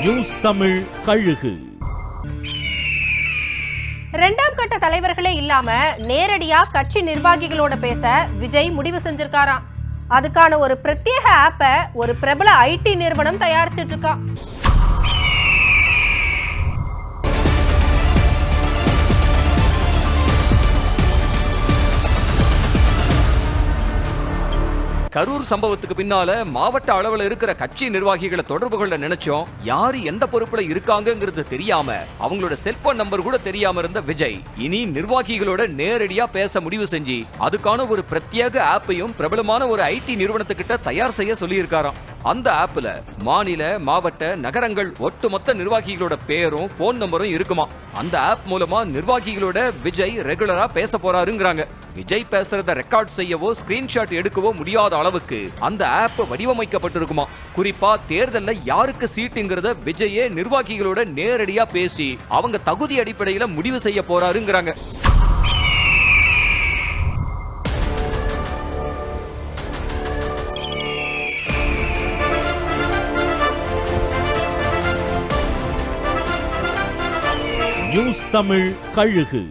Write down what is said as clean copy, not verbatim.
News Tamil கழுகு. இரண்டாம் கட்ட தலைவர்களே இல்லாம நேரடியா கட்சி நிர்வாகிகளோட பேச விஜய் முடிவு செஞ்சிருக்காராம். அதுக்கான ஒரு பிரத்யேக ஆப்பை ஒரு பிரபல ஐடி நிறுவனம் தயாரிச்சிட்டு இருக்கா. கரூர் சம்பவத்துக்கு பின்னால மாவட்ட அளவுல இருக்கிற கட்சி நிர்வாகிகளை தொடர்பு கொள்ள நினைச்சோம். யாரு எந்த பொறுப்புல இருக்காங்கிறது தெரியாம அவங்களோட செல்போன் நம்பர் கூட தெரியாம இருந்த விஜய் இனி நிர்வாகிகளோட நேரடியா பேச முடிவு செஞ்சு அதுக்கான ஒரு பிரத்யேக ஆப்பையும் பிரபலமான ஒரு ஐடி நிறுவனத்துக்கிட்ட தயார் செய்ய சொல்லியிருக்காராம். அந்த ஆப்ல மாநில மாவட்ட நகரங்கள் ஒட்டுமொத்த நிர்வாகிகளோட பேரும் போன் நம்பரும் இருக்குமா. அந்த ஆப் மூலமா நிர்வாகிகளோட விஜய் ரெகுலரா பேச போறாருங்கிறாங்க. விஜய் பேசுறத ரெக்கார்ட் செய்யவோ ஸ்கிரீன்ஷாட் எடுக்கவோ முடியாத அளவுக்கு அந்த ஆப் வடிவமைக்கப்பட்டிருக்குமா. குறிப்பா தேர்தல்ல யாருக்கு சீட்டுங்கிறத விஜயே நிர்வாகிகளோட நேரடியா பேசி அவங்க தகுதி அடிப்படையில முடிவு செய்ய போறாருங்கிறாங்க. நியூஸ் தமிழ் கழுகு.